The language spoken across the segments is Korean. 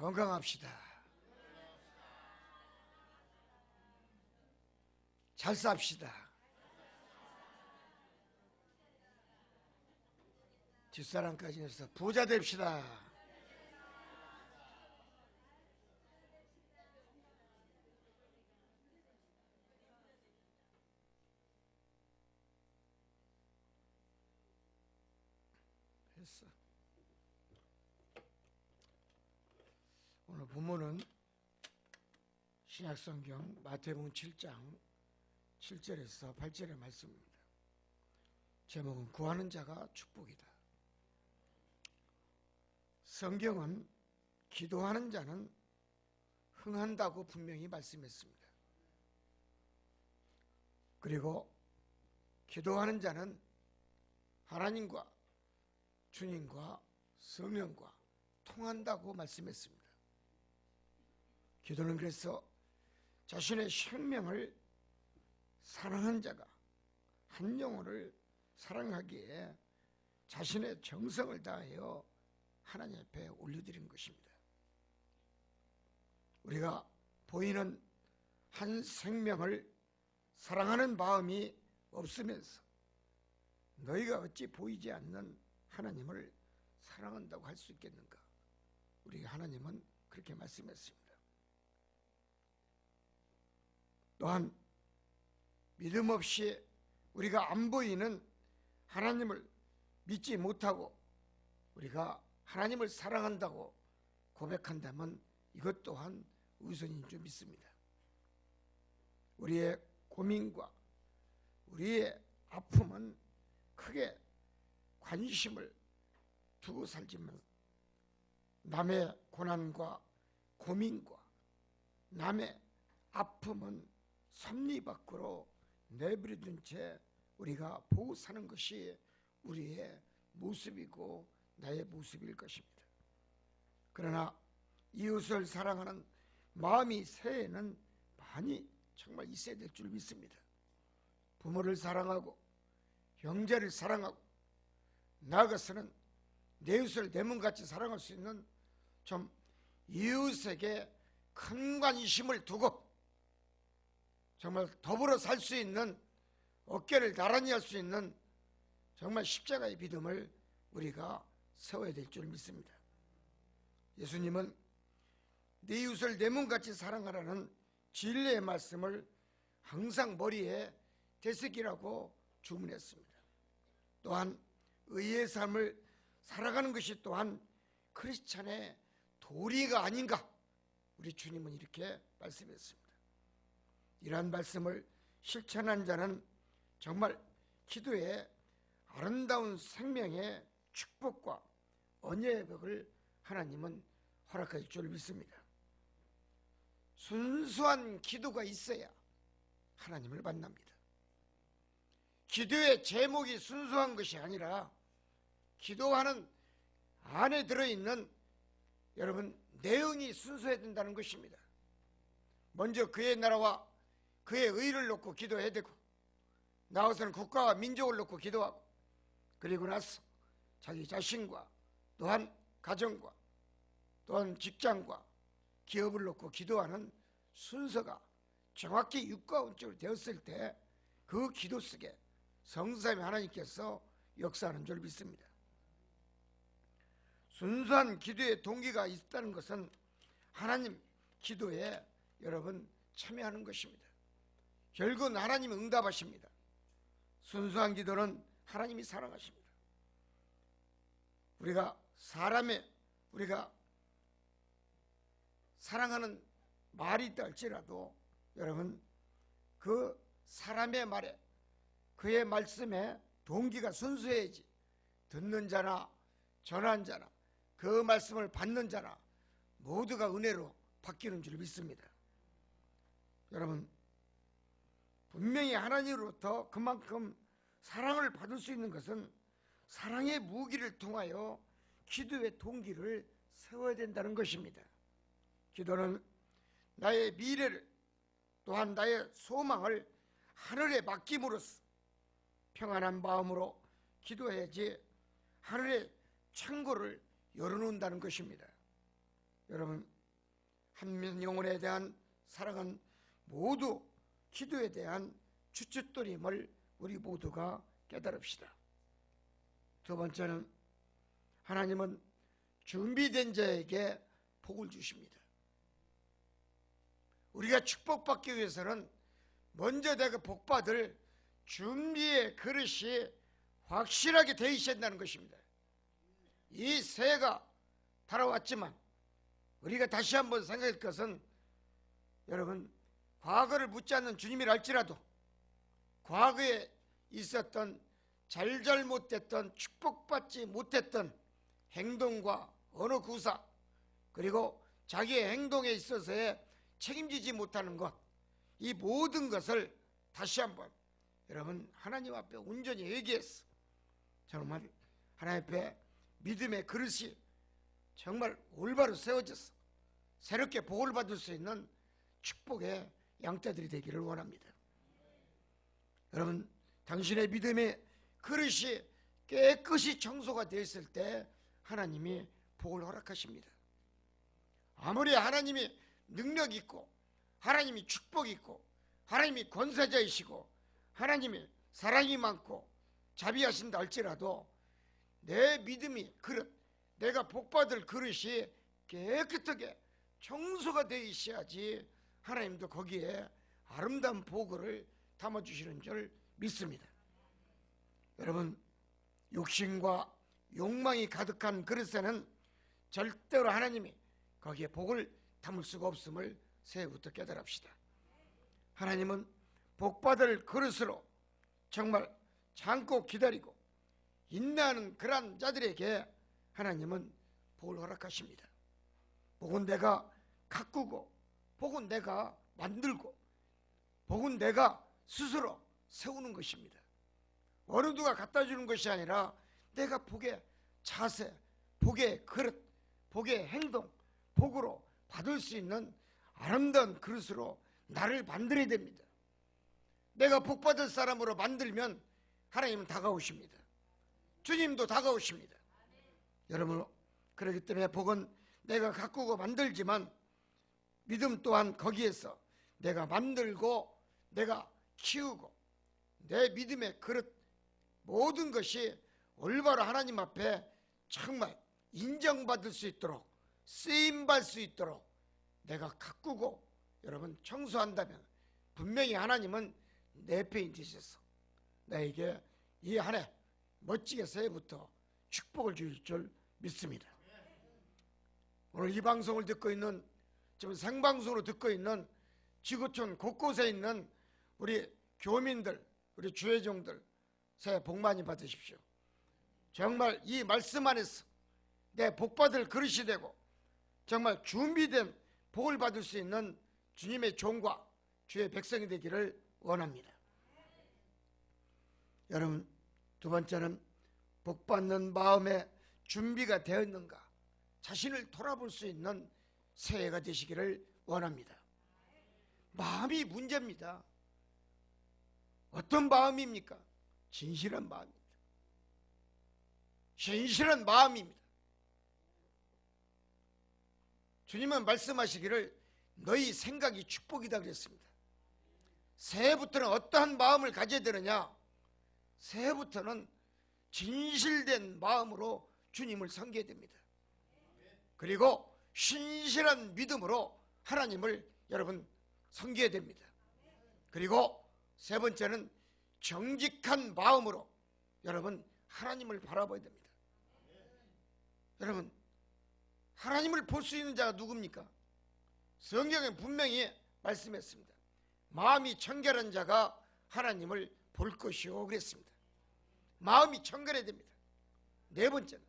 건강합시다. 잘 삽시다. 뒷사람까지 해서 부자 됩시다. 했어. 오늘 본문은 신약성경 마태복음 7장 7절에서 8절의 말씀입니다. 제목은 구하는 자가 축복이다. 성경은 기도하는 자는 흥한다고 분명히 말씀했습니다. 그리고 기도하는 자는 하나님과 주님과 성령과 통한다고 말씀했습니다. 기도는 그래서 자신의 생명을 사랑한 자가 한 영혼을 사랑하기에 자신의 정성을 다하여 하나님 앞에 올려드린 것입니다. 우리가 보이는 한 생명을 사랑하는 마음이 없으면서 너희가 어찌 보이지 않는 하나님을 사랑한다고 할 수 있겠는가? 우리 하나님은 그렇게 말씀했습니다. 또한 믿음 없이 우리가 안 보이는 하나님을 믿지 못하고 우리가 하나님을 사랑한다고 고백한다면 이것 또한 우선인 줄 믿습니다. 우리의 고민과 우리의 아픔은 크게 관심을 두고 살지만 남의 고난과 고민과 남의 아픔은 섭리 밖으로 내버려둔 채 우리가 보고 사는 것이 우리의 모습이고 나의 모습일 것입니다. 그러나 이웃을 사랑하는 마음이 새해에는 많이 정말 있어야 될 줄 믿습니다. 부모를 사랑하고 형제를 사랑하고 나아가서는 내 이웃을 내 몸같이 사랑할 수 있는 좀 이웃에게 큰 관심을 두고 정말 더불어 살 수 있는 어깨를 나란히 할 수 있는 정말 십자가의 믿음을 우리가 세워야 될 줄 믿습니다. 예수님은 네 이웃을 내 몸같이 사랑하라는 진리의 말씀을 항상 머리에 되새기라고 주문했습니다. 또한 의의 삶을 살아가는 것이 또한 크리스찬의 도리가 아닌가, 우리 주님은 이렇게 말씀했습니다. 이러한 말씀을 실천한 자는 정말 기도에 아름다운 생명의 축복과 언약의 벽을 하나님은 허락할 줄 믿습니다. 순수한 기도가 있어야 하나님을 만납니다. 기도의 제목이 순수한 것이 아니라 기도하는 안에 들어있는 여러분 내용이 순수해야 된다는 것입니다. 먼저 그의 나라와 그의 의를 놓고 기도해야 되고, 나아가서는 국가와 민족을 놓고 기도하고, 그리고 나서 자기 자신과 또한 가정과 또한 직장과 기업을 놓고 기도하는 순서가 정확히 육가운적으로 되었을 때 그 기도 속에 성삼위 하나님께서 역사하는 줄 믿습니다. 순수한 기도의 동기가 있다는 것은 하나님 기도에 여러분 참여하는 것입니다. 결국은 하나님이 응답하십니다. 순수한 기도는 하나님이 사랑하십니다. 우리가 사랑하는 말이 있다 할지라도 여러분 그 사람의 말에 그의 말씀에 동기가 순수해야지 듣는 자나 전하는 자나 그 말씀을 받는 자나 모두가 은혜로 바뀌는 줄 믿습니다. 여러분 분명히 하나님으로부터 그만큼 사랑을 받을 수 있는 것은 사랑의 무기를 통하여 기도의 동기를 세워야 된다는 것입니다. 기도는 나의 미래를 또한 나의 소망을 하늘에 맡김으로써 평안한 마음으로 기도해야지 하늘의 창고를 열어놓는다는 것입니다. 여러분 한 영혼에 대한 사랑은 모두 기도에 대한 주춧돌임을 우리 모두가 깨달읍시다. 두 번째는 하나님은 준비된 자에게 복을 주십니다. 우리가 축복받기 위해서는 먼저 내가 복받을 준비의 그릇이 확실하게 되어 있어야 한다는 것입니다. 이 새해가 달아왔지만 우리가 다시 한번 생각할 것은, 여러분, 과거를 묻지 않는 주님이라 할지라도 과거에 있었던 잘못됐던 축복받지 못했던 행동과 언어 구사, 그리고 자기의 행동에 있어서의 책임지지 못하는 것, 이 모든 것을 다시 한번 여러분 하나님 앞에 온전히 얘기했어. 정말 하나님 앞에 믿음의 그릇이 정말 올바로 세워졌어. 새롭게 복을 받을 수 있는 축복의 양떼들이 되기를 원합니다. 여러분, 당신의 믿음의 그릇이 깨끗이 청소가 되었을 때 하나님이 복을 허락하십니다. 아무리 하나님이 능력 있고 하나님이 축복 있고 하나님이 권세자이시고 하나님이 사랑이 많고 자비하신다 할지라도 내 믿음이 그릇, 내가 복받을 그릇이 깨끗하게 청소가 되어 있어야지 하나님도 거기에 아름다운 복을 담아주시는 줄 믿습니다. 여러분, 욕심과 욕망이 가득한 그릇에는 절대로 하나님이 거기에 복을 담을 수가 없음을 새해부터 깨달읍시다. 하나님은 복받을 그릇으로 정말 참고 기다리고 인내하는 그러한 자들에게 하나님은 복을 허락하십니다. 복은 내가 가꾸고, 복은 내가 만들고, 복은 내가 스스로 세우는 것입니다. 어느 누가 갖다 주는 것이 아니라 내가 복의 자세, 복의 그릇, 복의 행동, 복으로 받을 수 있는 아름다운 그릇으로 나를 만들어야 됩니다. 내가 복받을 사람으로 만들면 하나님은 다가오십니다. 주님도 다가오십니다. 여러분, 그렇기 때문에 복은 내가 가꾸고 만들지만 믿음 또한 거기에서 내가 만들고 내가 키우고 내 믿음의 그릇, 모든 것이 올바로 하나님 앞에 정말 인정받을 수 있도록, 쓰임받을 수 있도록 내가 가꾸고 여러분 청소한다면 분명히 하나님은 내 편이 되셔서 나에게 이 한 해 멋지게 새해부터 축복을 주실 줄 믿습니다. 오늘 이 방송을 듣고 있는, 지금 생방송으로 듣고 있는 지구촌 곳곳에 있는 우리 교민들, 우리 주회종들, 새해 복 많이 받으십시오. 정말 이 말씀 안에서 내 복받을 그릇이 되고 정말 준비된 복을 받을 수 있는 주님의 종과 주의 백성이 되기를 원합니다. 여러분, 두 번째는 복받는 마음의 준비가 되었는가 자신을 돌아볼 수 있는 새해가 되시기를 원합니다. 마음이 문제입니다. 어떤 마음입니까? 진실한 마음입니다. 진실한 마음입니다. 주님은 말씀하시기를 너희 생각이 축복이다 그랬습니다. 새해부터는 어떠한 마음을 가져야 되느냐? 새해부터는 진실된 마음으로 주님을 섬겨야 됩니다. 그리고 신실한 믿음으로 하나님을 여러분 섬겨야 됩니다. 그리고 세 번째는 정직한 마음으로 여러분 하나님을 바라봐야 됩니다. 여러분, 하나님을 볼 수 있는 자가 누굽니까? 성경에 분명히 말씀했습니다. 마음이 청결한 자가 하나님을 볼 것이요 그랬습니다. 마음이 청결해야 됩니다. 네 번째는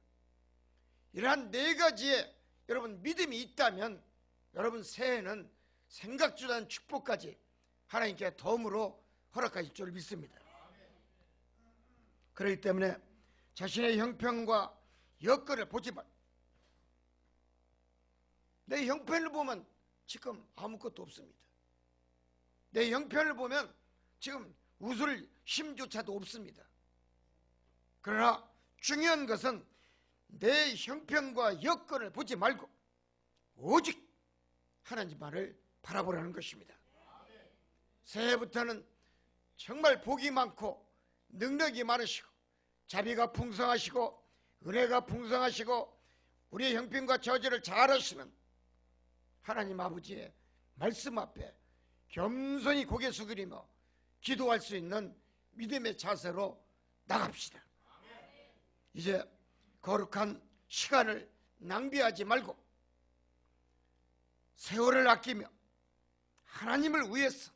이러한 네 가지의 여러분 믿음이 있다면 여러분 새해는 생각지도 않은 축복까지 하나님께 덤으로 허락하실 줄 믿습니다. 그렇기 때문에 자신의 형편과 여건을 보지 말. 내 형편을 보면 지금 아무것도 없습니다. 내 형편을 보면 지금 웃을 힘조차도 없습니다. 그러나 중요한 것은 내 형편과 여건을 보지 말고 오직 하나님만을 바라보라는 것입니다. 새해부터는 정말 복이 많고 능력이 많으시고 자비가 풍성하시고 은혜가 풍성하시고 우리의 형편과 저주를 잘 하시는 하나님 아버지의 말씀 앞에 겸손히 고개 숙이며 기도할 수 있는 믿음의 자세로 나갑시다. 이제 거룩한 시간을 낭비하지 말고 세월을 아끼며 하나님을 위해서,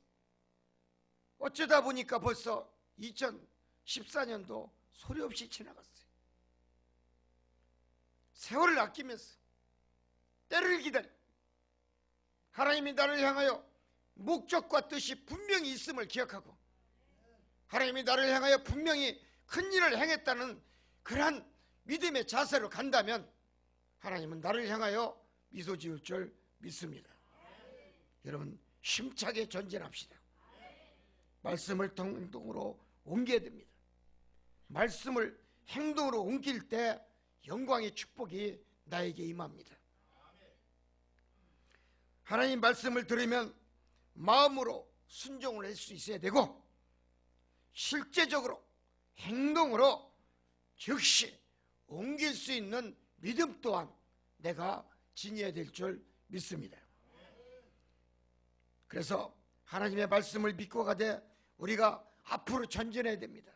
어쩌다 보니까 벌써 2014년도 소리 없이 지나갔어요. 세월을 아끼면서 때를 기다려 하나님이 나를 향하여 목적과 뜻이 분명히 있음을 기억하고 하나님이 나를 향하여 분명히 큰 일을 행했다는 그러한 믿음의 자세로 간다면 하나님은 나를 향하여 미소 지을 줄 믿습니다. 여러분, 힘차게 전진합시다. 말씀을 행동으로 옮겨야 됩니다. 말씀을 행동으로 옮길 때 영광의 축복이 나에게 임합니다. 하나님 말씀을 들으면 마음으로 순종을 할 수 있어야 되고 실제적으로 행동으로 즉시 옮길 수 있는 믿음 또한 내가 지녀야 될 줄 믿습니다. 그래서 하나님의 말씀을 믿고 가되 우리가 앞으로 전진해야 됩니다.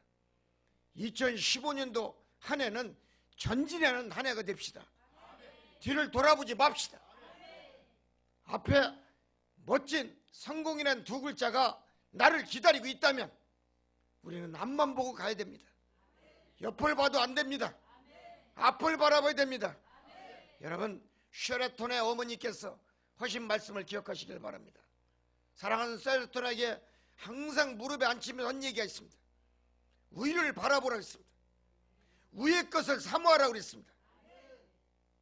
2015년도 한 해는 전진하는 한 해가 됩시다. 뒤를 돌아보지 맙시다. 앞에 멋진 성공이라는 두 글자가 나를 기다리고 있다면 우리는 앞만 보고 가야 됩니다. 옆을 봐도 안 됩니다. 앞을 바라봐야 됩니다. 여러분, 쉐라톤의 어머니께서 하신 말씀을 기억하시길 바랍니다. 사랑하는 쉐라톤에게 항상 무릎에 앉히면서 한 얘기가 있습니다. 위를 바라보라고 했습니다. 위의 것을 사모하라고 그랬습니다.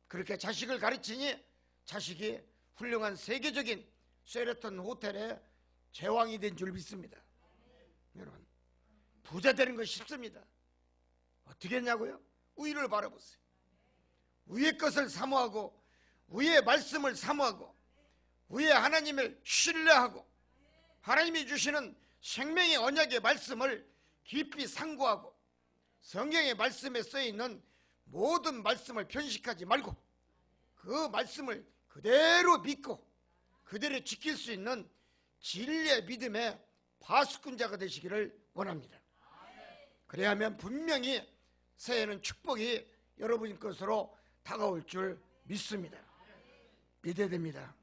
그렇게 자식을 가르치니 자식이 훌륭한 세계적인 쉐라톤 호텔의 제왕이 된 줄 믿습니다. 여러분, 부자 되는 거 쉽습니다. 어떻게 했냐고요? 위를 바라보세요. 위의 것을 사모하고 위의 말씀을 사모하고 위의 하나님을 신뢰하고 하나님이 주시는 생명의 언약의 말씀을 깊이 상고하고 성경의 말씀에 써있는 모든 말씀을 편식하지 말고 그 말씀을 그대로 믿고 그대로 지킬 수 있는 진리의 믿음의 파수꾼자가 되시기를 원합니다. 그래야만 분명히 새해는 축복이 여러분 것으로 다가올 줄 믿습니다. 믿어야 됩니다.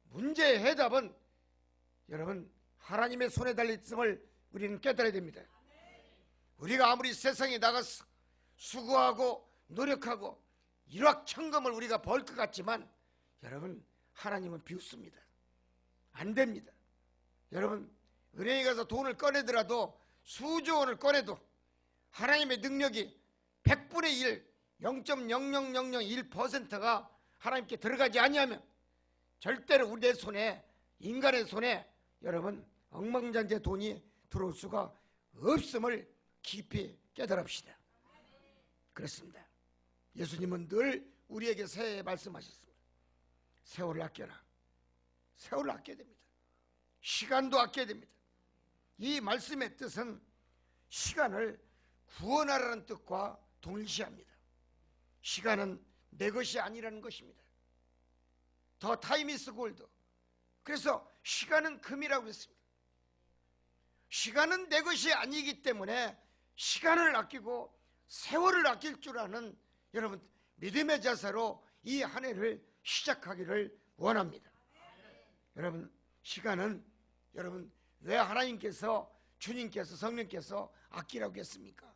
문제의 해답은 여러분 하나님의 손에 달렸음을 우리는 깨달아야 됩니다. 우리가 아무리 세상에 나가서 수고하고 노력하고 일확천금을 우리가 벌 것 같지만 여러분 하나님은 비웃습니다. 안 됩니다. 여러분 은행에 가서 돈을 꺼내더라도 수조 원을 꺼내도 하나님의 능력이 100분의 1, 0.00001%가 하나님께 들어가지 아니하면 절대로 우리 내 손에 인간의 손에 여러분 억만장者돈이 들어올 수가 없음을 깊이 깨달읍시다. 그렇습니다. 예수님은 늘 우리에게 새해에 말씀하셨습니다. 세월을 아껴라. 세월을 아껴야 됩니다. 시간도 아껴야 됩니다. 이 말씀의 뜻은 시간을 구원하라는 뜻과 동일시합니다. 시간은 내 것이 아니라는 것입니다. 더 타임 이스 골드. 그래서 시간은 금이라고 했습니다. 시간은 내 것이 아니기 때문에 시간을 아끼고 세월을 아낄 줄 아는 여러분 믿음의 자세로 이 한 해를 시작하기를 원합니다. 여러분 시간은 여러분 왜 하나님께서 주님께서 성령께서 아끼라고 했습니까?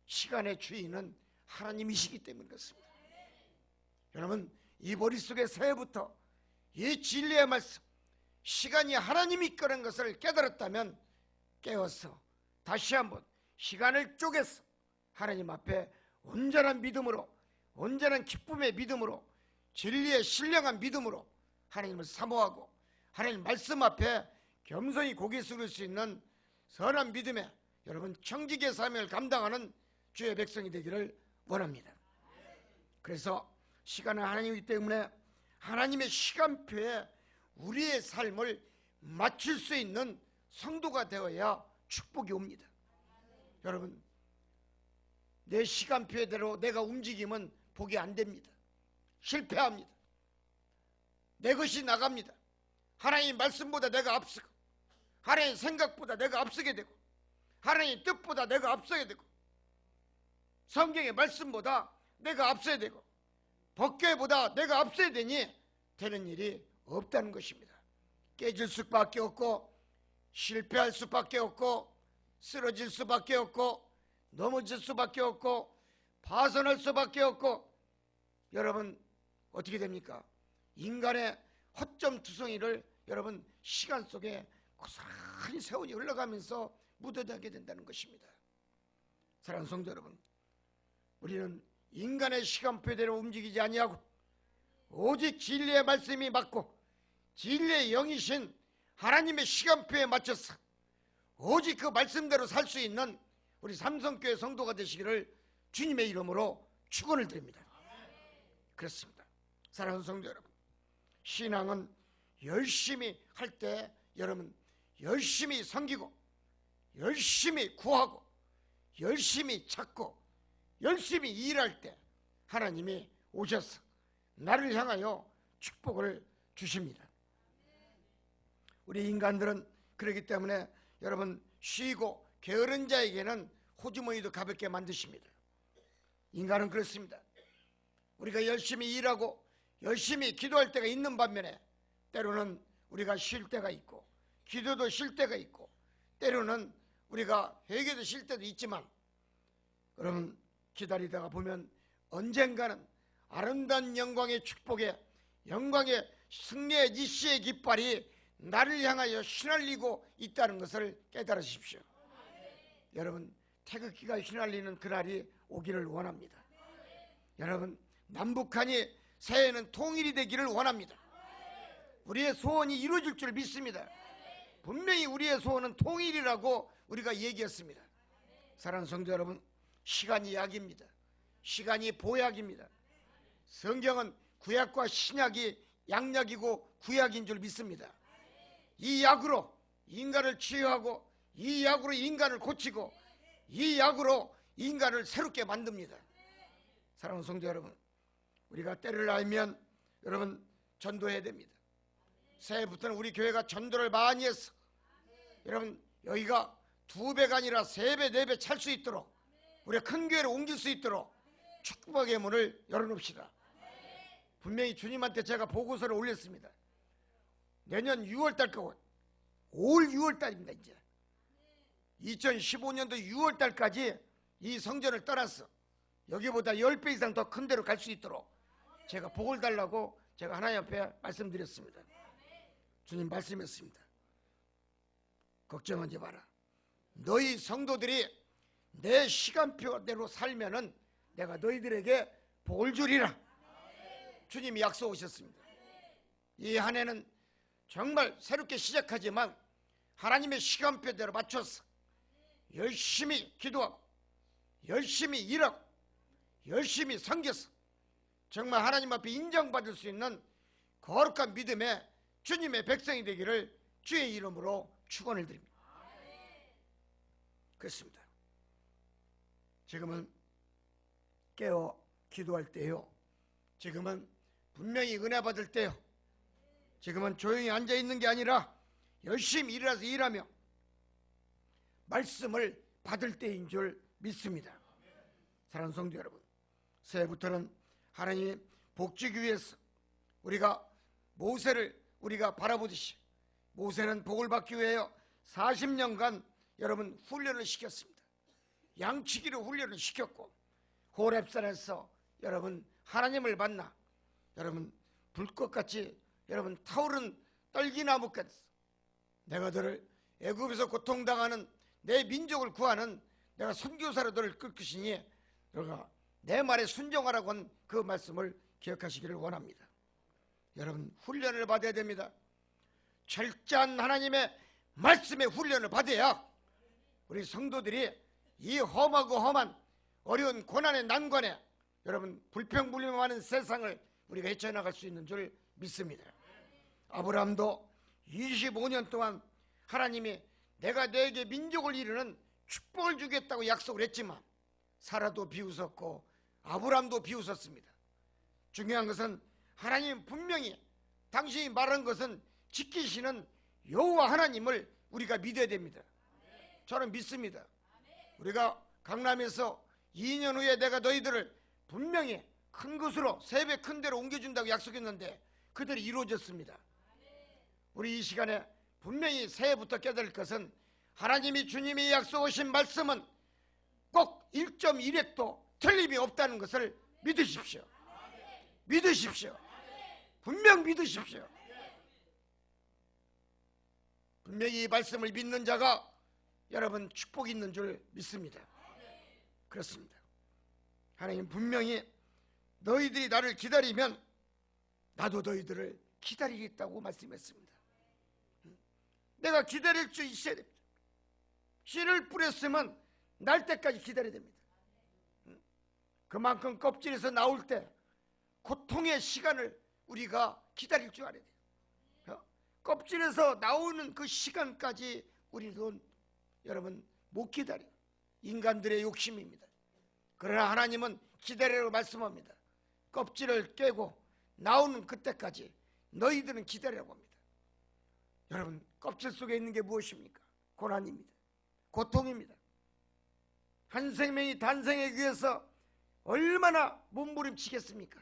시간의 주인은 하나님이시기 때문에 그렇습니다. 여러분 이 머릿속에 새해부터 이 진리의 말씀 시간이 하나님이 거는 것을 깨달았다면 깨어서 다시 한번 시간을 쪼개서 하나님 앞에 온전한 믿음으로 온전한 기쁨의 믿음으로 진리의 신령한 믿음으로 하나님을 사모하고 하나님 말씀 앞에 겸손히 고개 숙일 수 있는 선한 믿음에 여러분 청지기의 사명을 감당하는 주의 백성이 되기를 원합니다. 그래서 시간은 하나님이기 때문에 하나님의 시간표에 우리의 삶을 맞출 수 있는 성도가 되어야 축복이 옵니다. 여러분, 내 시간표대로 내가 움직이면 복이 안 됩니다. 실패합니다. 내 것이 나갑니다. 하나님 말씀보다 내가 앞서고, 하나님 생각보다 내가 앞서게 되고, 하나님 뜻보다 내가 앞서게 되고, 성경의 말씀보다 내가 앞서야 되고, 법궤보다 내가 앞서야 되니 되는 일이 없다는 것입니다. 깨질 수밖에 없고, 실패할 수밖에 없고, 쓰러질 수밖에 없고, 넘어질 수밖에 없고, 파손할 수밖에 없고, 여러분 어떻게 됩니까? 인간의 허점투성이를 여러분 시간 속에 고스란히 세월이 흘러가면서 묻어나게 된다는 것입니다. 사랑하는 성도 여러분, 우리는 인간의 시간표대로 움직이지 아니하고 오직 진리의 말씀이 맞고 진리의 영이신 하나님의 시간표에 맞춰서 오직 그 말씀대로 살 수 있는 우리 삼성교회 성도가 되시기를 주님의 이름으로 축원을 드립니다. 그렇습니다. 사랑하는 성도 여러분, 신앙은 열심히 할 때 여러분 열심히 섬기고 열심히 구하고 열심히 찾고 열심히 일할 때 하나님이 오셔서 나를 향하여 축복을 주십니다. 우리 인간들은 그렇기 때문에 여러분 쉬고 게으른 자에게는 호주머니도 가볍게 만드십니다. 인간은 그렇습니다. 우리가 열심히 일하고 열심히 기도할 때가 있는 반면에 때로는 우리가 쉴 때가 있고 기도도 쉴 때가 있고 때로는 우리가 회개도 쉴 때도 있지만 여러분 기다리다가 보면 언젠가는 아름다운 영광의 축복에 영광의 승리의 니시의 깃발이 나를 향하여 휘날리고 있다는 것을 깨달으십시오. 여러분 태극기가 휘날리는 그날이 오기를 원합니다. 여러분 남북한이 새해에는 통일이 되기를 원합니다. 우리의 소원이 이루어질 줄 믿습니다. 분명히 우리의 소원은 통일이라고 우리가 얘기했습니다. 사랑하는 성도 여러분, 시간이 약입니다. 시간이 보약입니다. 성경은 구약과 신약이 양약이고 구약인 줄 믿습니다. 이 약으로 인간을 치유하고 이 약으로 인간을 고치고 이 약으로 인간을 새롭게 만듭니다. 사랑하는 성도 여러분, 우리가 때를 알면 여러분 전도해야 됩니다. 새해부터는 우리 교회가 전도를 많이 해서 여러분 여기가 2배가 아니라 3배, 4배 찰 수 있도록 우리가 큰 교회로 옮길 수 있도록 축복의 문을 열어놓읍시다. 분명히 주님한테 제가 보고서를 올렸습니다. 내년 6월달 거고 올 6월달입니다. 이제 2015년도 6월달까지 이 성전을 떠나서 여기보다 10배 이상 더 큰 데로 갈 수 있도록 제가 복을 달라고 제가 하나님 앞에 말씀드렸습니다. 주님 말씀했습니다. 걱정하지 마라. 너희 성도들이 내 시간표대로 살면은 내가 너희들에게 복을 주리라. 주님이 약속하셨습니다. 이 한 해는 정말 새롭게 시작하지만 하나님의 시간표대로 맞춰서 열심히 기도하고 열심히 일하고 열심히 섬겨서 정말 하나님 앞에 인정받을 수 있는 거룩한 믿음의 주님의 백성이 되기를 주의 이름으로 축원을 드립니다. 그렇습니다. 지금은 깨어 기도할 때요. 지금은 분명히 은혜 받을 때요. 지금은 조용히 앉아있는 게 아니라 열심히 일어나서 일하며 말씀을 받을 때인 줄 믿습니다. 사랑하는 성도 여러분, 새해부터는 하나님이 복 주기 위해서 우리가 모세를 우리가 바라보듯이 모세는 복을 받기 위하여 40년간 여러분 훈련을 시켰습니다. 양치기로 훈련을 시켰고 호렙산에서 여러분 하나님을 만나 여러분 불꽃같이 여러분 타오른 떨기나무까지 내가 너를 애굽에서 고통당하는 내 민족을 구하는 내가 선교사로 너를 끌 것이니 너가 내 말에 순종하라고 한 그 말씀을 기억하시기를 원합니다. 여러분 훈련을 받아야 됩니다. 철저한 하나님의 말씀의 훈련을 받아야 우리 성도들이 이 험하고 험한 어려운 고난의 난관에 여러분 불평불명하는 세상을 우리가 헤쳐나갈 수 있는 줄 믿습니다. 아브라함도 25년 동안 하나님이 내가 너에게 민족을 이루는 축복을 주겠다고 약속을 했지만 사라도 비웃었고 아브라함도 비웃었습니다. 중요한 것은 하나님 분명히 당신이 말한 것은 지키시는 여호와 하나님을 우리가 믿어야 됩니다. 저는 믿습니다. 우리가 강남에서 2년 후에 내가 너희들을 분명히 큰 것으로 세 배 큰 데로 옮겨준다고 약속했는데 그들이 이루어졌습니다. 우리 이 시간에 분명히 새해부터 깨달을 것은 하나님이 주님이 약속하신 말씀은 꼭 1.1획도 틀림이 없다는 것을 믿으십시오. 믿으십시오. 분명 믿으십시오. 분명히 이 말씀을 믿는 자가 여러분 축복이 있는 줄 믿습니다. 그렇습니다. 하나님 분명히 너희들이 나를 기다리면 나도 너희들을 기다리겠다고 말씀했습니다. 내가 기다릴 줄 있어야 됩니다. 씨를 뿌렸으면 날 때까지 기다려야 됩니다. 그만큼 껍질에서 나올 때 고통의 시간을 우리가 기다릴 줄 알아야 돼요. 껍질에서 나오는 그 시간까지 우리도 여러분 못 기다려요. 인간들의 욕심입니다. 그러나 하나님은 기다리라고 말씀합니다. 껍질을 깨고 나오는 그때까지 너희들은 기다리라고 합니다. 여러분 껍질 속에 있는 게 무엇입니까? 고난입니다. 고통입니다. 한 생명이 탄생하기 위해서 얼마나 몸부림치겠습니까?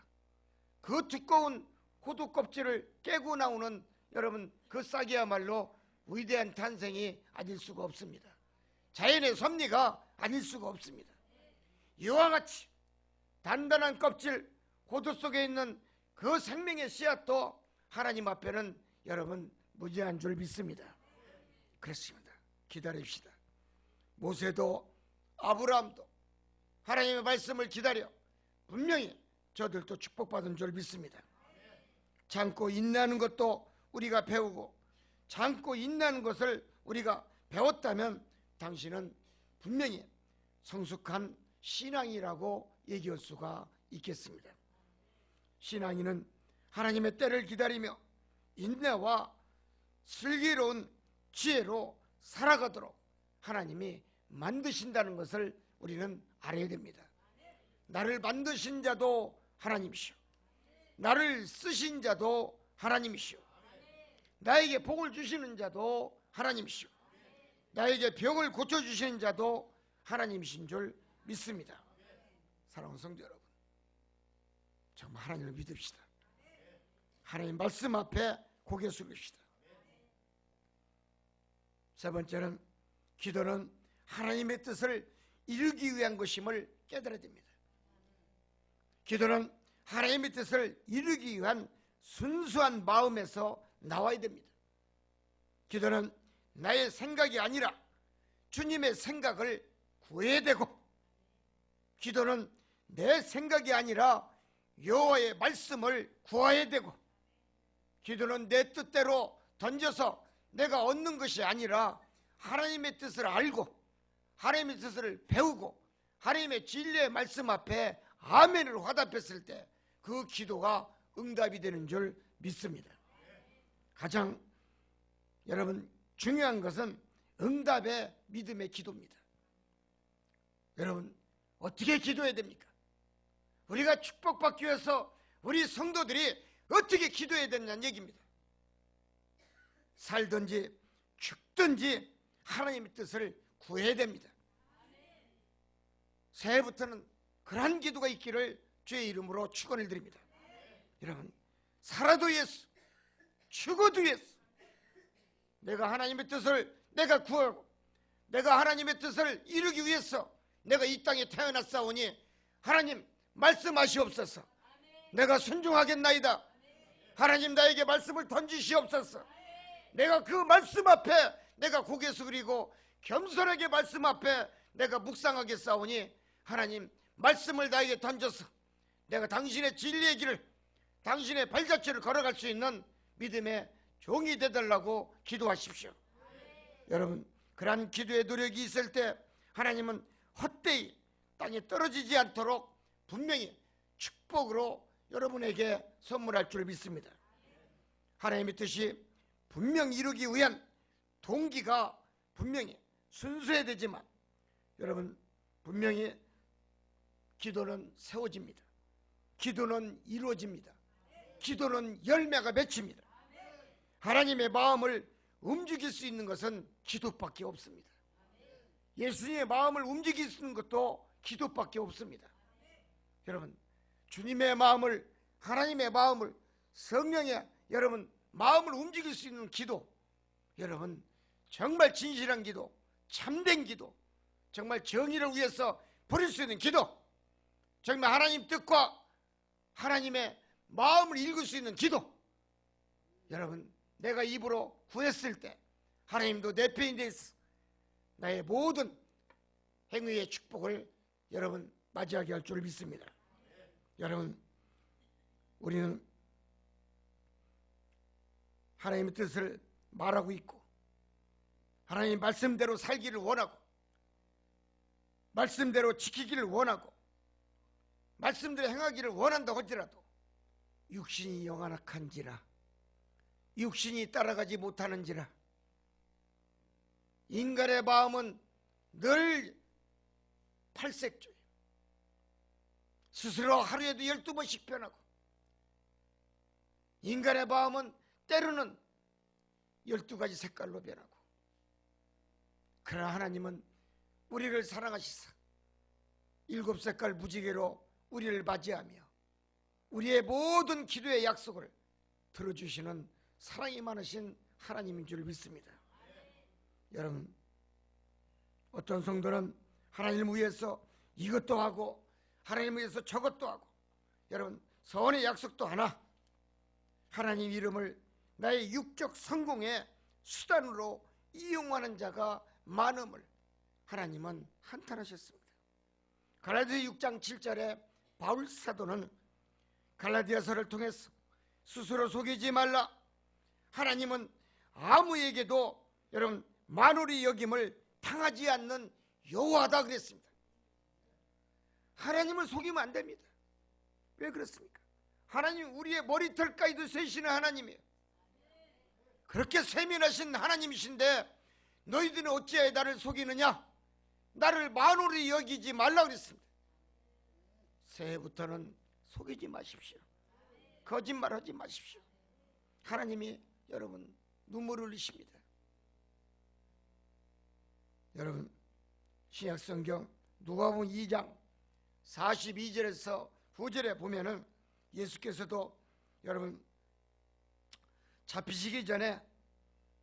그 두꺼운 호두 껍질을 깨고 나오는 여러분 그 싹이야말로 위대한 탄생이 아닐 수가 없습니다. 자연의 섭리가 아닐 수가 없습니다. 이와 같이 단단한 껍질 호두 속에 있는 그 생명의 씨앗도 하나님 앞에는 여러분 무지한 줄 믿습니다. 그렇습니다. 기다립시다. 모세도 아브라함도 하나님의 말씀을 기다려 분명히 저들도 축복받은 줄 믿습니다. 참고 인내하는 것도 우리가 배우고 참고 인내하는 것을 우리가 배웠다면 당신은 분명히 성숙한 신앙이라고 얘기할 수가 있겠습니다. 신앙인은 하나님의 때를 기다리며 인내와 슬기로운 지혜로 살아가도록 하나님이 만드신다는 것을 우리는 알아야 됩니다. 나를 만드신 자도 하나님이시오. 나를 쓰신 자도 하나님이시오. 나에게 복을 주시는 자도 하나님이시오. 나에게 병을 고쳐주시는 자도 하나님이신 줄 믿습니다. 사랑하는 성도 여러분, 정말 하나님을 믿읍시다. 하나님 말씀 앞에 고개 숙입시다. 세 번째는 기도는 하나님의 뜻을 이루기 위한 것임을 깨달아야 됩니다. 기도는 하나님의 뜻을 이루기 위한 순수한 마음에서 나와야 됩니다. 기도는 나의 생각이 아니라 주님의 생각을 구해야 되고, 기도는 내 생각이 아니라 여호와의 말씀을 구해야 되고, 기도는 내 뜻대로 던져서 내가 얻는 것이 아니라 하나님의 뜻을 알고 하나님의 뜻을 배우고 하나님의 진리의 말씀 앞에 아멘을 화답했을 때 그 기도가 응답이 되는 줄 믿습니다. 가장 여러분 중요한 것은 응답의 믿음의 기도입니다. 여러분 어떻게 기도해야 됩니까? 우리가 축복받기 위해서 우리 성도들이 어떻게 기도해야 되느냐는 얘기입니다. 살든지 죽든지 하나님의 뜻을 구해야 됩니다. 새해부터는 그러한 기도가 있기를 주의 이름으로 축원을 드립니다. 여러분 살아도 예수, 죽어도 예수, 내가 하나님의 뜻을 내가 구하고 내가 하나님의 뜻을 이루기 위해서 내가 이 땅에 태어났사오니 하나님 말씀하시옵소서. 내가 순종하겠나이다. 하나님 나에게 말씀을 던지시옵소서. 내가 그 말씀 앞에 내가 고개 숙이고 겸손하게 말씀 앞에 내가 묵상하겠사오니 하나님 말씀을 나에게 던져서 내가 당신의 진리의 길을 당신의 발자취를 걸어갈 수 있는 믿음의 종이 되달라고 기도하십시오. 여러분 그러한 기도의 노력이 있을 때 하나님은 헛되이 땅에 떨어지지 않도록 분명히 축복으로 여러분에게 선물할 줄 믿습니다. 하나님의 뜻이 분명히 이루기 위한 동기가 분명히 순수해야 되지만 여러분, 분명히 기도는 세워집니다. 기도는 이루어집니다. 기도는 열매가 맺힙니다. 하나님의 마음을 움직일 수 있는 것은 기도밖에 없습니다. 예수님의 마음을 움직일 수 있는 것도 기도밖에 없습니다. 여러분, 주님의 마음을, 하나님의 마음을, 성령의 여러분 마음을 움직일 수 있는 기도, 여러분 정말 진실한 기도, 참된 기도, 정말 정의를 위해서 버릴 수 있는 기도, 정말 하나님 뜻과 하나님의 마음을 읽을 수 있는 기도, 여러분 내가 입으로 구했을 때 하나님도 내 편이 되어서 나의 모든 행위의 축복을 여러분 맞이하게 할 줄 믿습니다. 여러분, 우리는 하나님의 뜻을 말하고 있고 하나님 말씀대로 살기를 원하고 말씀대로 지키기를 원하고 말씀대로 행하기를 원한다 할지라도 육신이 영안악한지라, 육신이 따라가지 못하는지라, 인간의 마음은 늘 팔색조예요. 스스로 하루에도 12번씩 변하고 인간의 마음은 때로는 12가지 색깔로 변하고, 그러나 하나님은 우리를 사랑하시사 7색깔 무지개로 우리를 맞이하며 우리의 모든 기도의 약속을 들어주시는 사랑이 많으신 하나님인 줄 믿습니다. 여러분, 어떤 성도는 하나님을 위해서 이것도 하고 하나님을 위해서 저것도 하고, 여러분 서원의 약속도 하나 하나님 이름을 나의 육적 성공의 수단으로 이용하는 자가 많음을 하나님은 한탄하셨습니다. 갈라디아 6장 7절에 바울 사도는 갈라디아서를 통해서 스스로 속이지 말라, 하나님은 아무에게도 여러분 만홀히 여김을 당하지 않는 여호와다 그랬습니다. 하나님을 속이면 안 됩니다. 왜 그렇습니까? 하나님 우리의 머리털까지도 세시는 하나님이에요. 그렇게 세밀하신 하나님이신데 너희들은 어찌하여 나를 속이느냐? 나를 만홀히 여기지 말라 그랬습니다. 새해부터는 속이지 마십시오. 거짓말하지 마십시오. 하나님이 여러분 눈물을 흘리십니다. 여러분, 신약성경 누가복음 2장 42절에서 9절에 보면은 예수께서도 여러분 잡히시기 전에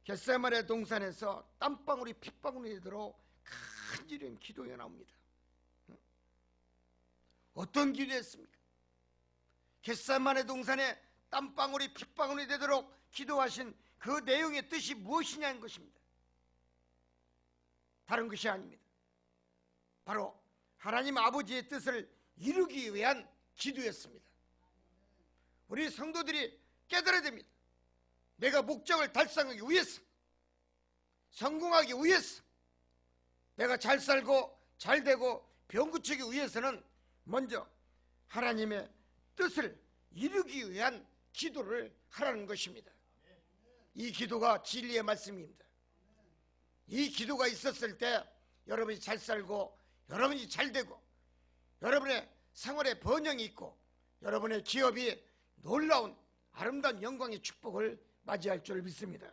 겟세마네 동산에서 땀방울이 핏방울이 되도록 간절히 기도해 나옵니다. 어떤 기도했습니까? 겟세마네 동산에 땀방울이 핏방울이 되도록 기도하신 그 내용의 뜻이 무엇이냐는 것입니다. 다른 것이 아닙니다. 바로 하나님 아버지의 뜻을 이루기 위한 기도였습니다. 우리 성도들이 깨달아야 됩니다. 내가 목적을 달성하기 위해서, 성공하기 위해서, 내가 잘 살고 잘 되고 병 고치기 위해서는 먼저 하나님의 뜻을 이루기 위한 기도를 하라는 것입니다. 이 기도가 진리의 말씀입니다. 이 기도가 있었을 때 여러분이 잘 살고 여러분이 잘 되고 여러분의 생활에 번영이 있고 여러분의 기업이 놀라운 아름다운 영광의 축복을 맞이할 줄 믿습니다.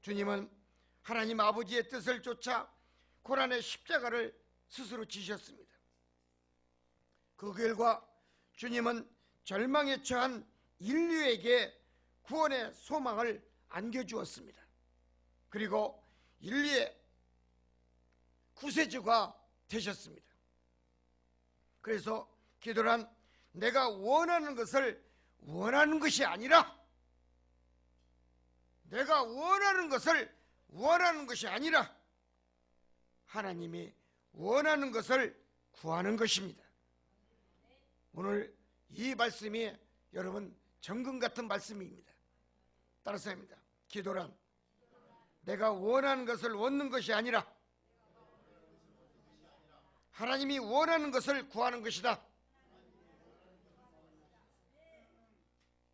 주님은 하나님 아버지의 뜻을 쫓아 고난의 십자가를 스스로 지셨습니다. 그 결과 주님은 절망에 처한 인류에게 구원의 소망을 안겨주었습니다. 그리고 인류의 구세주가 되셨습니다. 그래서 기도란 내가 원하는 것을 원하는 것이 아니라, 내가 원하는 것을 원하는 것이 아니라 하나님이 원하는 것을 구하는 것입니다. 오늘 이 말씀이 여러분 정금 같은 말씀입니다. 따라서 합니다. 기도란 내가 원하는 것을 얻는 것이 아니라 하나님이 원하는 것을 구하는 것이다.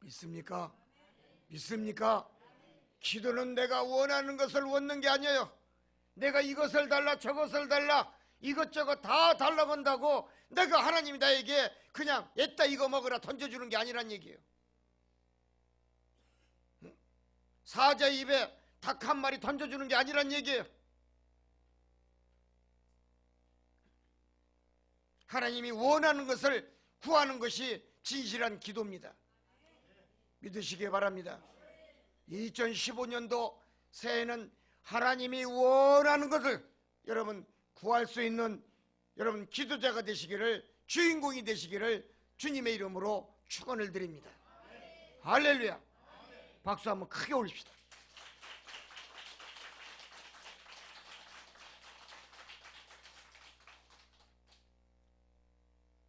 믿습니까? 믿습니까? 기도는 내가 원하는 것을 얻는 게 아니에요. 내가 이것을 달라 저것을 달라 이것저것 다 달라고 한다고 내가 하나님이 나에게 그냥 애따 이거 먹으라 던져주는 게 아니란 얘기예요. 사자 입에 닭 한 마리 던져주는 게 아니란 얘기예요. 하나님이 원하는 것을 구하는 것이 진실한 기도입니다. 믿으시기 바랍니다. 2015년도 새해는 하나님이 원하는 것을 여러분 구할 수 있는 여러분 기도자가 되시기를, 주인공이 되시기를 주님의 이름으로 축원을 드립니다. 할렐루야. 박수 한번 크게 올립시다.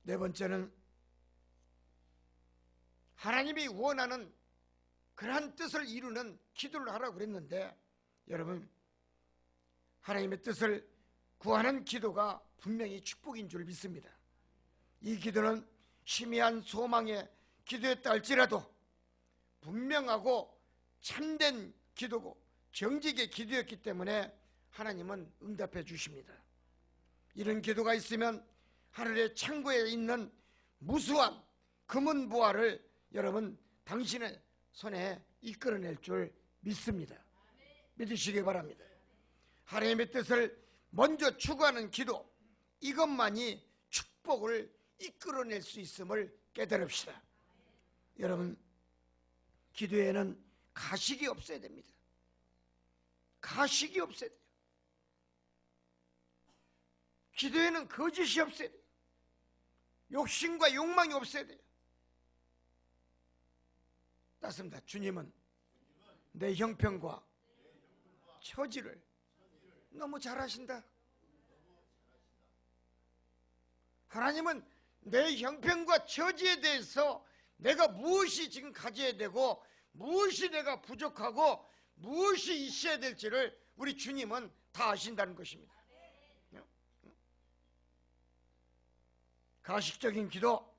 네 번째는 하나님이 원하는 그러한 뜻을 이루는 기도를 하라고 그랬는데, 여러분 하나님의 뜻을 구하는 기도가 분명히 축복인 줄 믿습니다. 이 기도는 희미한 소망의 기도였다 할지라도 분명하고 참된 기도고 정직의 기도였기 때문에 하나님은 응답해 주십니다. 이런 기도가 있으면 하늘의 창고에 있는 무수한 금은 보화를 여러분 당신의 손에 이끌어낼 줄 믿습니다. 믿으시기 바랍니다. 하나님의 뜻을 먼저 추구하는 기도, 이것만이 축복을 이끌어낼 수 있음을 깨달읍시다. 여러분 기도에는 가식이 없어야 됩니다. 가식이 없어야 돼요. 기도에는 거짓이 없어야 돼요. 욕심과 욕망이 없어야 돼요. 따습니다. 주님은 내 형편과 처지를 너무 잘 아신다. 하나님은 내 형편과 처지에 대해서 내가 무엇이 지금 가져야 되고 무엇이 내가 부족하고 무엇이 있어야 될지를 우리 주님은 다 아신다는 것입니다. 가식적인 기도,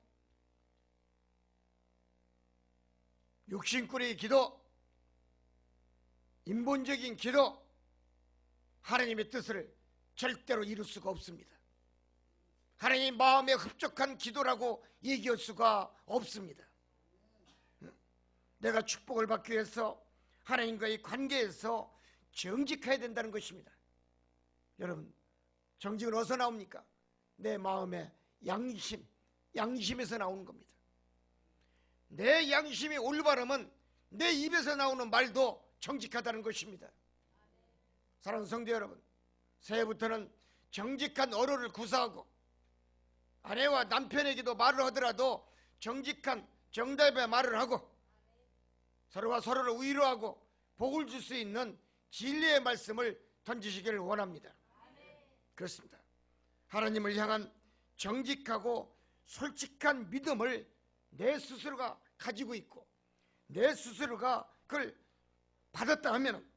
욕심꾸러기 기도, 인본적인 기도, 하나님의 뜻을 절대로 이룰 수가 없습니다. 하나님 마음에 흡족한 기도라고 얘기할 수가 없습니다. 내가 축복을 받기 위해서 하나님과의 관계에서 정직해야 된다는 것입니다. 여러분 정직은 어디서 나옵니까? 내 마음의 양심에서 나오는 겁니다. 내 양심이 올바르면 내 입에서 나오는 말도 정직하다는 것입니다. 사랑하는 성도 여러분, 새해부터는 정직한 언어를 구사하고 아내와 남편에게도 말을 하더라도 정직한 정답의 말을 하고 서로가 서로를 위로하고 복을 줄 수 있는 진리의 말씀을 던지시기를 원합니다. 그렇습니다. 하나님을 향한 정직하고 솔직한 믿음을 내 스스로가 가지고 있고 내 스스로가 그걸 받았다 하면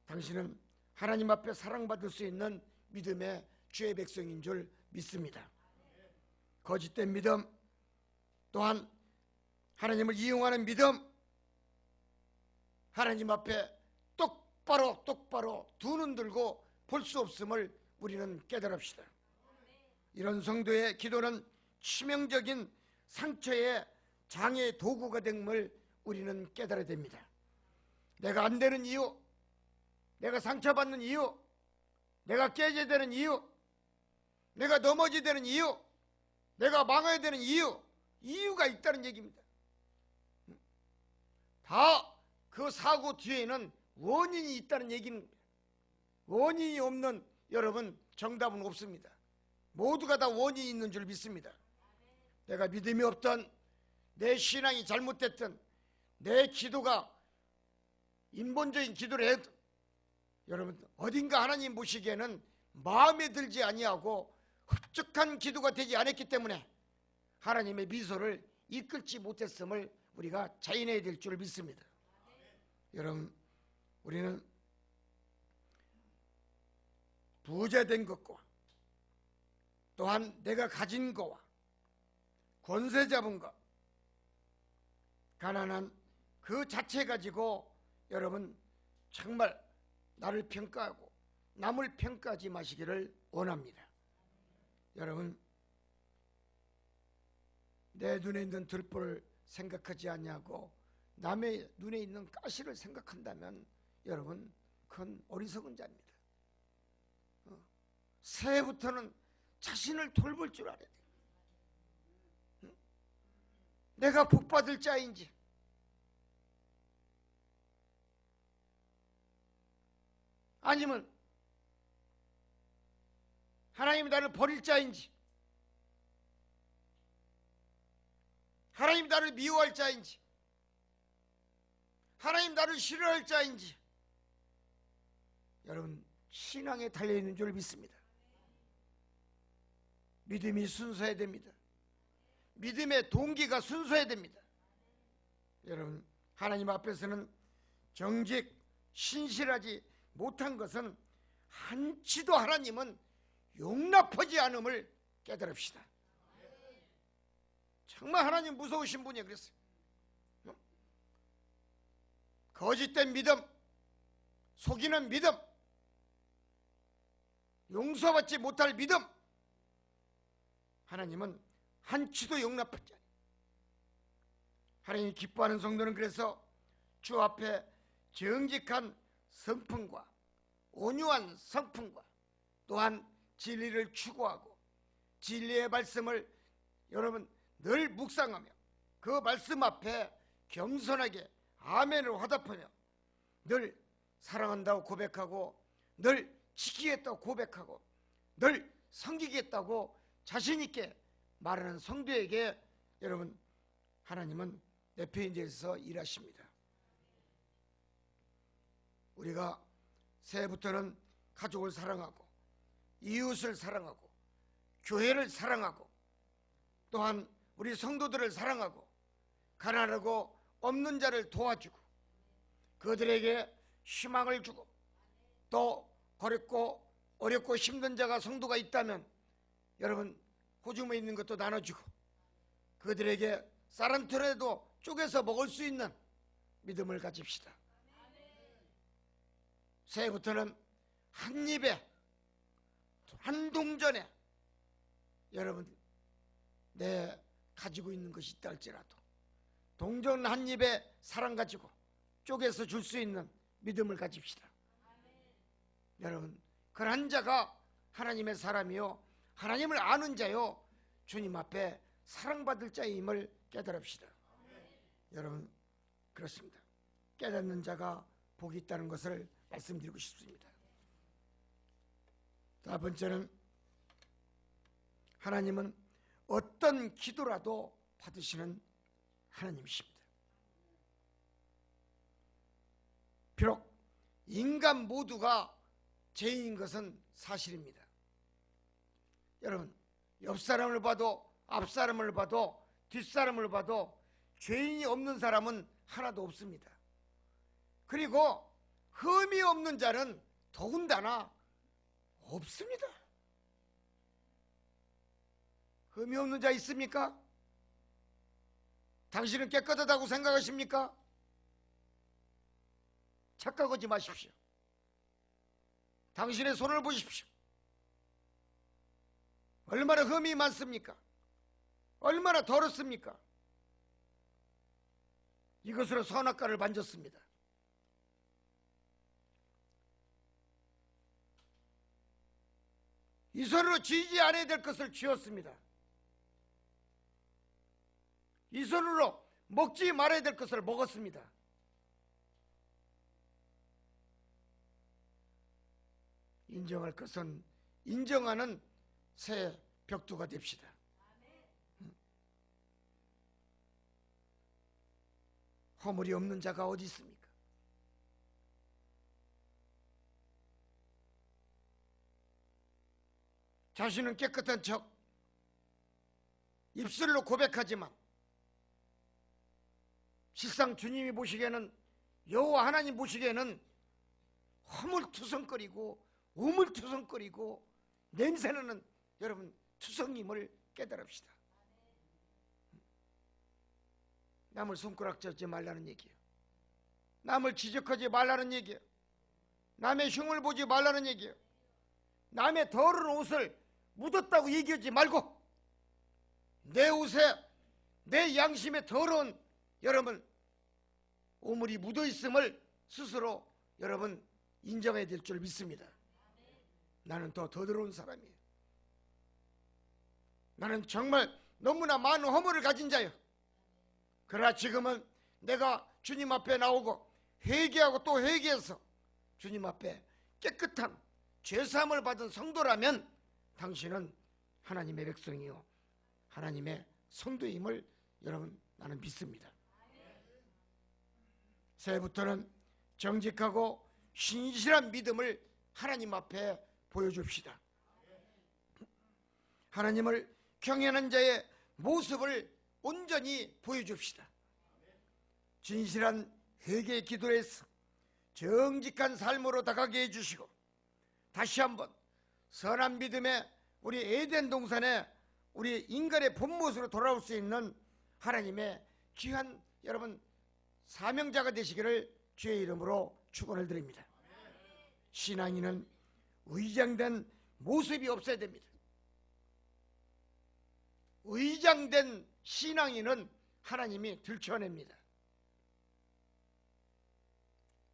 당신은 하나님 앞에 사랑받을 수 있는 믿음의 주의 백성인 줄 믿습니다. 거짓된 믿음, 또한 하나님을 이용하는 믿음, 하나님 앞에 똑바로 두 눈 들고 볼 수 없음을 우리는 깨달읍시다. 이런 성도의 기도는 치명적인 상처의 장애의 도구가 됨을 우리는 깨달아야 됩니다. 내가 안 되는 이유, 내가 상처받는 이유, 내가 깨져야 되는 이유, 내가 넘어져야 되는 이유, 내가 망해야 되는 이유가 있다는 얘기입니다. 다 그 사고 뒤에는 원인이 있다는 얘기입니다. 원인이 없는 여러분 정답은 없습니다. 모두가 다 원인이 있는 줄 믿습니다. 내가 믿음이 없던, 내 신앙이 잘못됐던, 내 기도가 인본적인 기도를 해도 여러분 어딘가 하나님 보시기에는 마음에 들지 아니하고 흡족한 기도가 되지 않았기 때문에 하나님의 미소를 이끌지 못했음을 우리가 자인해야 될 줄 믿습니다. 여러분 우리는 부자된 것과 또한 내가 가진 것과 권세 잡은 것, 가난한 그 자체 가지고 여러분 정말 나를 평가하고 남을 평가하지 마시기를 원합니다. 여러분, 내 눈에 있는 들보를 생각하지 않냐고 남의 눈에 있는 가시를 생각한다면 여러분 그건 어리석은 자입니다. 새해부터는 자신을 돌볼 줄 알아야 돼. 내가 복받을 자인지, 아니면 하나님이 나를 버릴 자인지, 하나님 나를 미워할 자인지, 하나님 나를 싫어할 자인지, 여러분 신앙에 달려있는 줄 믿습니다. 믿음이 순수해야 됩니다. 믿음의 동기가 순수해야 됩니다. 여러분, 하나님 앞에서는 정직 신실하지 못한 것은 한치도 하나님은 용납하지 않음을 깨달읍시다. 정말 하나님 무서우신 분이 그랬어요. 거짓된 믿음, 속이는 믿음, 용서받지 못할 믿음, 하나님은 한치도 용납하지 않아요. 하나님이 기뻐하는 성도는 그래서 주 앞에 정직한 성품과 온유한 성품과 또한 진리를 추구하고 진리의 말씀을 여러분 늘 묵상하며 그 말씀 앞에 겸손하게 아멘을 화답하며 늘 사랑한다고 고백하고 늘 지키겠다고 고백하고 늘 섬기겠다고 자신 있게 말하는 성도에게 여러분 하나님은 내 편에서 일하십니다. 우리가 새해부터는 가족을 사랑하고 이웃을 사랑하고 교회를 사랑하고 또한 우리 성도들을 사랑하고 가난하고 없는 자를 도와주고 그들에게 희망을 주고 또 어렵고 힘든 자가 성도가 있다면 여러분 호주머니에 있는 것도 나눠주고 그들에게 쌀 한 톨이라도 쪼개서 먹을 수 있는 믿음을 가집시다. 새해부터는 한 입에 한 동전에 여러분 내 가지고 있는 것이 있다 할지라도 동전 한 입에 사랑 가지고 쪼개서 줄 수 있는 믿음을 가집시다. 여러분 그런 자가 하나님의 사람이요 하나님을 아는 자요 주님 앞에 사랑받을 자임을 깨달읍시다. 여러분 그렇습니다. 깨닫는 자가 복이 있다는 것을 말씀드리고 싶습니다. 다 번째는 하나님은 어떤 기도라도 받으시는 하나님이십니다. 비록 인간 모두가 죄인인 것은 사실입니다. 여러분 옆 사람을 봐도 앞 사람을 봐도 뒷 사람을 봐도 죄인이 없는 사람은 하나도 없습니다. 그리고 흠이 없는 자는 더군다나 없습니다. 흠이 없는 자 있습니까? 당신은 깨끗하다고 생각하십니까? 착각하지 마십시오. 당신의 손을 보십시오. 얼마나 흠이 많습니까? 얼마나 더럽습니까? 이것으로 선악과를 만졌습니다. 이 손으로 쥐지 않아야 될 것을 쥐었습니다. 이 손으로 먹지 말아야 될 것을 먹었습니다. 인정할 것은 인정하는 새 벽두가 됩시다. 허물이 없는 자가 어디 있습니까? 자신은 깨끗한 척 입술로 고백하지만 실상 주님이 보시기에는 여호와 하나님 보시기에는 허물투성거리고 우물투성거리고 냄새나는 여러분 투성임을 깨달읍시다. 남을 손가락질하지 말라는 얘기예요. 남을 지적하지 말라는 얘기예요. 남의 흉을 보지 말라는 얘기예요. 남의 더러운 옷을 묻었다고 얘기하지 말고 내 옷에 내 양심에 더러운 여러분 오물이 묻어 있음을 스스로 여러분 인정해야 될 줄 믿습니다. 나는 더 더러운 사람이에요. 나는 정말 너무나 많은 허물을 가진 자예요. 그러나 지금은 내가 주님 앞에 나오고 회개하고 또 회개해서 주님 앞에 깨끗한 죄사함을 받은 성도라면 당신은 하나님의 백성이요 하나님의 성도임을 여러분 나는 믿습니다. 새해부터는 정직하고 신실한 믿음을 하나님 앞에 보여줍시다. 하나님을 경외하는 자의 모습을 온전히 보여줍시다. 진실한 회개의 기도에서 정직한 삶으로 다가게 해주시고 다시 한번 선한 믿음의 우리 에덴 동산에 우리 인간의 본 모습으로 돌아올 수 있는 하나님의 귀한 여러분 사명자가 되시기를 주의 이름으로 축원을 드립니다. 신앙인은 의장된 모습이 없어야 됩니다. 의장된 신앙인은 하나님이 들춰냅니다.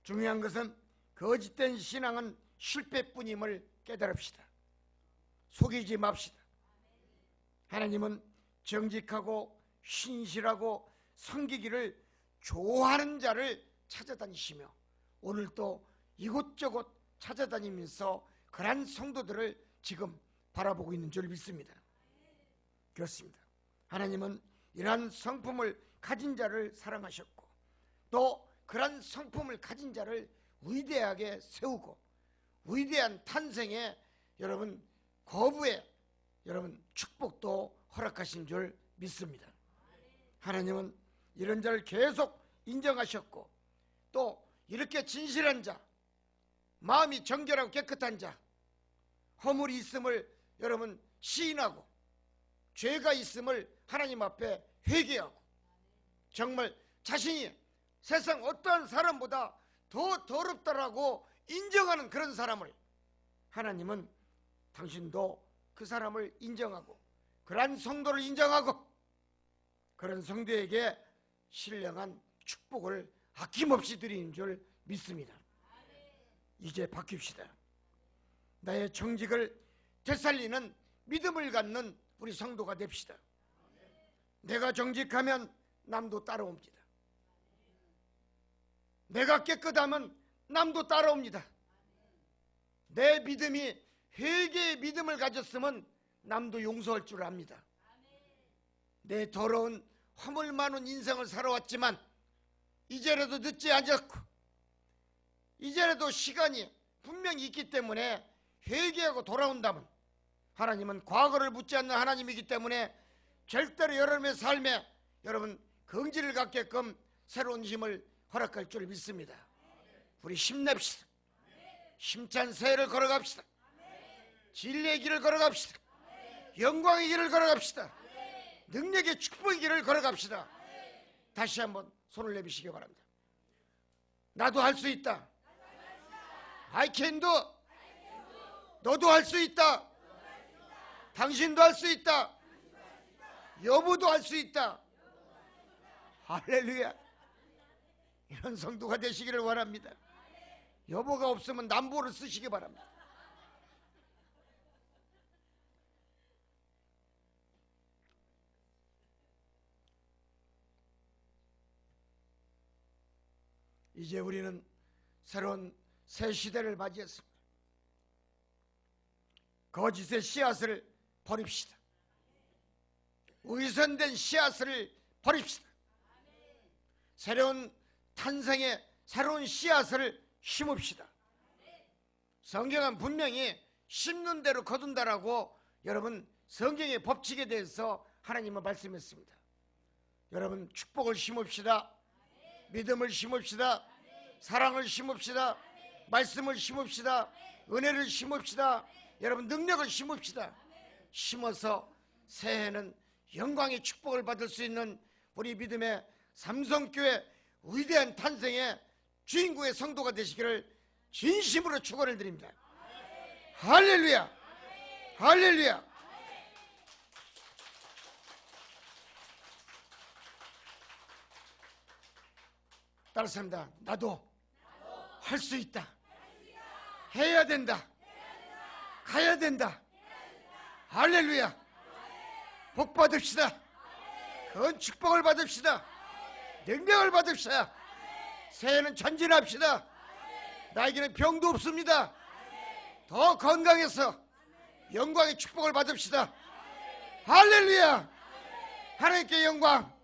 중요한 것은 거짓된 신앙은 실패뿐임을 깨달읍시다. 속이지 맙시다. 하나님은 정직하고 신실하고 섬기기를 좋아하는 자를 찾아다니시며 오늘도 이곳저곳 찾아다니면서 그러한 성도들을 지금 바라보고 있는 줄 믿습니다. 그렇습니다. 하나님은 이러한 성품을 가진 자를 사랑하셨고 또 그러한 성품을 가진 자를 위대하게 세우고 위대한 탄생에 여러분 거부에 여러분 축복도 허락하신 줄 믿습니다. 하나님은 이런 자를 계속 인정하셨고 또 이렇게 진실한 자, 마음이 정결하고 깨끗한 자, 허물이 있음을 여러분 시인하고 죄가 있음을 하나님 앞에 회개하고 정말 자신이 세상 어떠한 사람보다 더 더럽다라고 인정하는 그런 사람을 하나님은 당신도 그 사람을 인정하고 그러한 성도를 인정하고 그런 성도에게 신령한 축복을 아낌없이 드리는 줄 믿습니다. 이제 바뀝시다. 나의 정직을 되살리는 믿음을 갖는 우리 성도가 됩시다. 내가 정직하면 남도 따라옵니다. 내가 깨끗하면 남도 따라옵니다. 내 믿음이 회개의 믿음을 가졌으면 남도 용서할 줄 압니다. 내 더러운 허물 많은 인생을 살아왔지만 이제라도 늦지 않았고 이제라도 시간이 분명히 있기 때문에 회개하고 돌아온다면 하나님은 과거를 묻지 않는 하나님이기 때문에 절대로 여러분의 삶에 여러분 긍지를 갖게끔 새로운 힘을 허락할 줄 믿습니다. 우리 힘냅시다. 힘찬 새해를 걸어갑시다. 진리의 길을 걸어갑시다. 영광의 길을 걸어갑시다. 능력의 축복의 길을 걸어갑시다. 다시 한번 손을 내미시기 바랍니다. 나도 할 수 있다. I can do. 너도 할 수 있다. 당신도 할 수 있다. 여보도 할 수 있다. 할렐루야. 이런 성도가 되시기를 원합니다. 여보가 없으면 남보를 쓰시기 바랍니다. 이제 우리는 새로운 새 시대를 맞이했습니다. 거짓의 씨앗을 버립시다. 위선된 씨앗을 버립시다. 새로운 탄생의 새로운 씨앗을 심읍시다. 성경은 분명히 심는 대로 거둔다라고 여러분 성경의 법칙에 대해서 하나님은 말씀했습니다. 여러분 축복을 심읍시다. 믿음을 심읍시다. 사랑을 심읍시다. 말씀을 심읍시다. 은혜를 심읍시다. 여러분 능력을 심읍시다. 심어서 새해는 영광의 축복을 받을 수 있는 우리 믿음의 삼성교회 위대한 탄생의 주인공의 성도가 되시기를 진심으로 축원을 드립니다. 할렐루야, 할렐루야. 따라서 합니다. 나도 할 수 있다. 해야 된다. 가야 된다. 할렐루야. 복 받읍시다. 큰 축복을 받읍시다. 능력을 받읍시다. 새해는 전진합시다. 나에게는 병도 없습니다. 더 건강해서 영광의 축복을 받읍시다. 할렐루야. 하나님께 영광.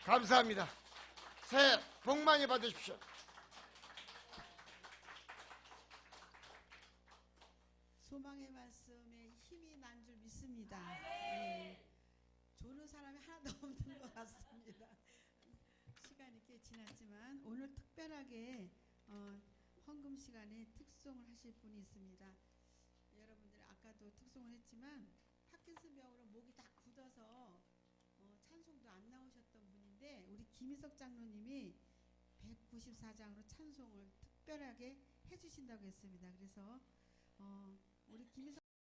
감사합니다. 새해 복 많이 받으십시오. 소망의 말씀에 힘이 난 줄 믿습니다. 네. 조는 사람이 하나도 없는 것 같습니다. 시간이 꽤 지났지만 오늘 특별하게 헌금 시간에 특송을 하실 분이 있습니다. 여러분들 아까도 특송을 했지만 파킨슨병으로 목이 다 굳어서 찬송도 안 나오셨던 분인데 우리 김희석 장로님이 194장으로 찬송을 특별하게 해주신다고 했습니다. 그래서 우리 김희석